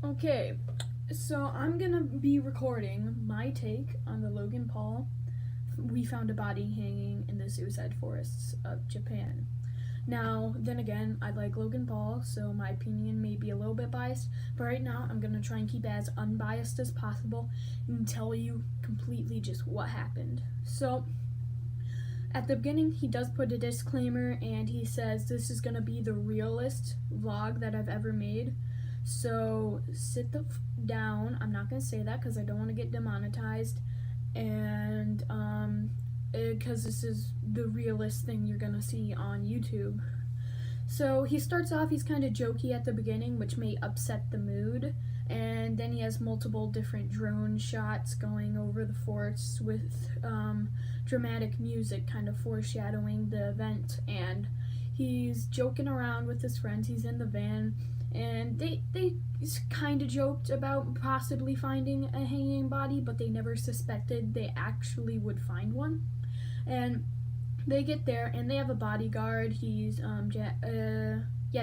Okay, so I'm gonna be recording my take on the Logan Paul. We found a body hanging in the suicide forests of Japan. Now, then again, I like Logan Paul, so my opinion may be a little bit biased, but right now I'm gonna try and keep it as unbiased as possible and tell you completely just what happened. So, at the beginning, he does put a disclaimer and he says this is gonna be the realest vlog that I've ever made. So down. I'm not gonna say that because I don't want to get demonetized, and because this is the realest thing you're gonna see on YouTube. So he starts off, he's kind of jokey at the beginning, which may upset the mood. And then he has multiple different drone shots going over the forest with dramatic music kind of foreshadowing the event. And he's joking around with his friends. He's in the van. And they kind of joked about possibly finding a hanging body, but they never suspected they actually would find one. And they get there and they have a bodyguard. He's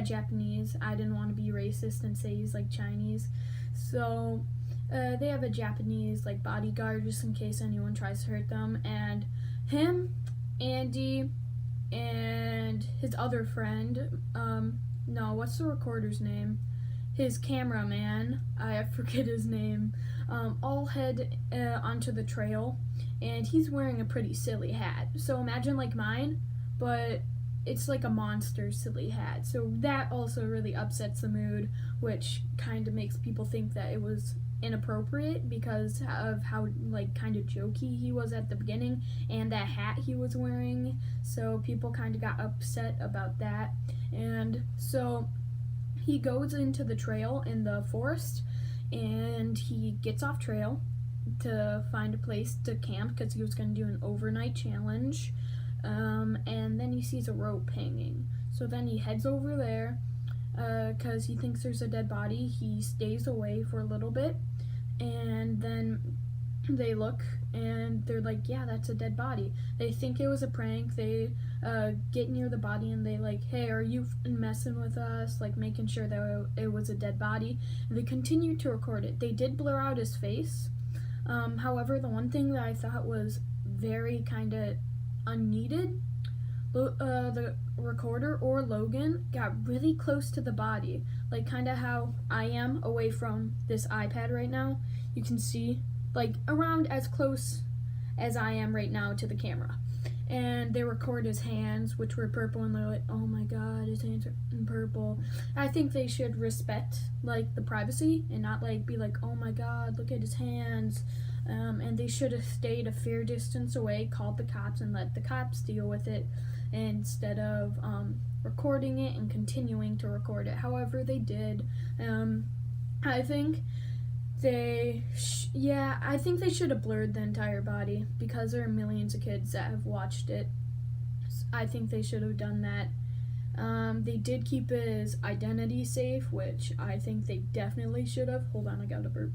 Japanese. I didn't want to be racist and say he's like Chinese. So they have a Japanese like bodyguard just in case anyone tries to hurt them. And him, Andy, and his other friend, no, what's the recorder's name? His cameraman, I forget his name, all head onto the trail, and he's wearing a pretty silly hat. So imagine like mine, but it's like a monster silly hat. So that also really upsets the mood, which kind of makes people think that it was inappropriate because of how like kind of jokey he was at the beginning and that hat he was wearing. So people kind of got upset about that. And so he goes into the trail in the forest and he gets off trail to find a place to camp because he was going to do an overnight challenge. And then he sees a rope hanging. So then he heads over there because he thinks there's a dead body. He stays away for a little bit and then they look and they're like, yeah, that's a dead body. They think it was a prank. They get near the body and they like, hey, are you messing with us? Like making sure that it was a dead body. And they continue to record it. They did blur out his face. However, the one thing that I thought was very kind of unneeded, the recorder or Logan got really close to the body, like kind of how I am away from this iPad right now. You can see like around as close as I am right now to the camera. And they record his hands, which were purple, and they're like, oh my god, his hands are purple. I think they should respect like the privacy and not like be like, oh my god, look at his hands. And they should have stayed a fair distance away, called the cops, and let the cops deal with it instead of recording it and continuing to record it. However, they did. I think I think they should have blurred the entire body because there are millions of kids that have watched it. I think they should have done that. They did keep his identity safe, which I think they definitely should have. Hold on, I got a burp.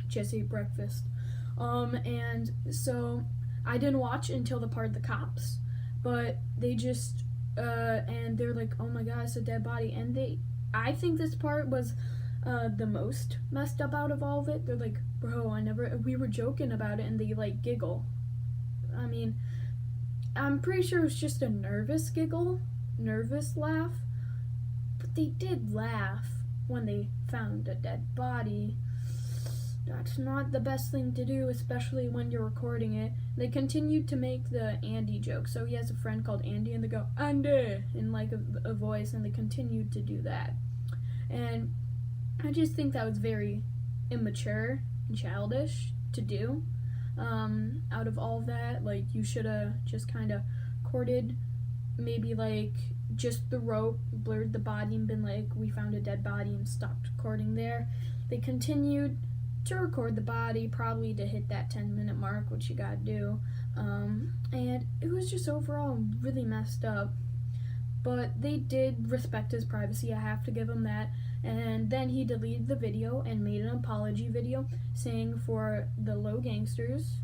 Just ate breakfast. And so I didn't watch until the part of the cops, but they just and they're like, oh my god, it's a dead body. And I think this part was the most messed up out of all of it. They're like, bro, we were joking about it, and they like giggle. I mean, I'm pretty sure it was just a nervous laugh, but they did laugh when they found a dead body. That's not the best thing to do, especially when you're recording it. They continued to make the Andy joke. So he has a friend called Andy, and they go, Andy, in like a voice, and they continued to do that. And I just think that was very immature and childish to do. Out of all of that, like, you should have just kind of recorded maybe like just the rope, blurred the body, and been like, we found a dead body, and stopped recording there. They continued to record the body, probably to hit that 10-minute mark, which you gotta do. And it was just overall really messed up. But they did respect his privacy, I have to give him that. And then he deleted the video and made an apology video saying for the low gangsters,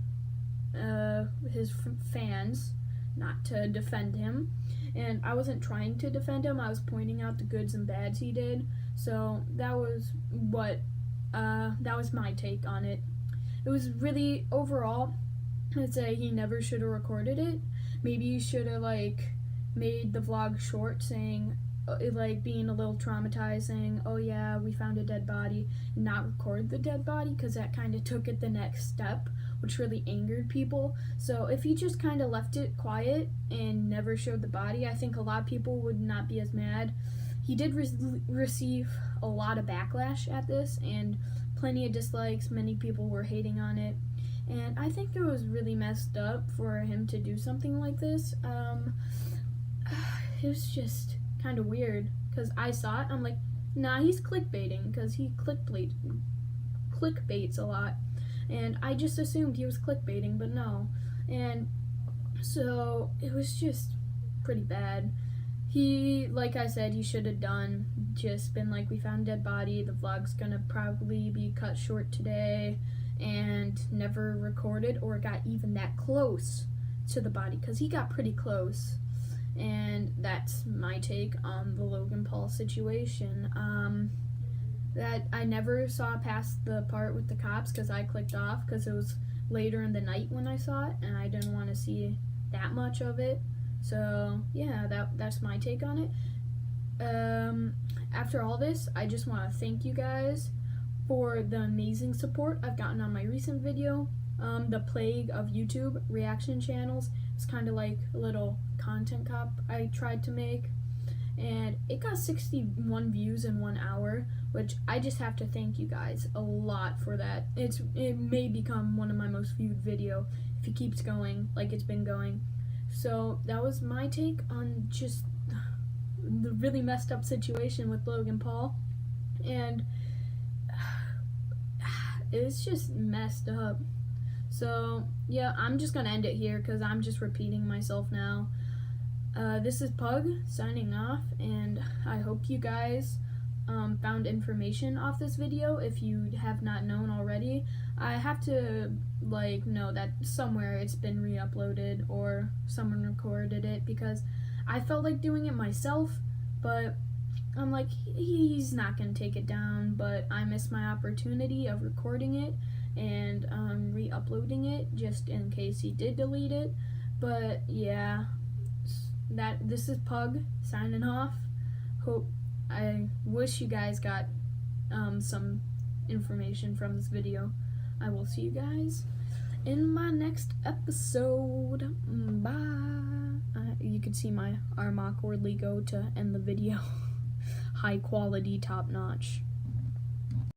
his fans, not to defend him. And I wasn't trying to defend him, I was pointing out the goods and bads he did. So that was my take on it. It was really, overall, I'd say he never should have recorded it. Maybe he should have made the vlog short, saying being a little traumatizing. Oh yeah, we found a dead body, and not record the dead body, because that kind of took it the next step, which really angered people. So if he just kind of left it quiet and never showed the body, I think a lot of people would not be as mad. He did receive a lot of backlash at this, and plenty of dislikes. Many people were hating on it, and I think it was really messed up for him to do something like this. It was just kind of weird, because I saw it, I'm like, nah, he's clickbaiting, because he clickbaits a lot, and I just assumed he was clickbaiting, but no. And so it was just pretty bad. He, like I said, he should have just been like, we found a dead body, the vlog's gonna probably be cut short today, and never recorded or got even that close to the body, because he got pretty close. And that's my take on the Logan Paul situation. That I never saw past the part with the cops, because I clicked off, because it was later in the night when I saw it, and I didn't want to see that much of it. So yeah, that's my take on it. After all this, I just want to thank you guys for the amazing support I've gotten on my recent video. The plague of YouTube reaction channels. It's kind of like a little content cop I tried to make, and it got 61 views in 1 hour, which I just have to thank you guys a lot for that. It may become one of my most viewed video if it keeps going like it's been going. So that was my take on just the really messed up situation with Logan Paul, and it's just messed up. So yeah, I'm just gonna end it here, because I'm just repeating myself now. This is Pug signing off, and I hope you guys found information off this video. If you have not known already, I have to know that somewhere it's been re-uploaded or someone recorded it, because I felt like doing it myself, but I'm like, he's not gonna take it down. But I missed my opportunity of recording it and re-uploading it, just in case he did delete it. But yeah, this is Pug signing off. I wish you guys got some information from this video. I will see you guys in my next episode. Bye. You can see my arm awkwardly go to end the video. High quality, top notch.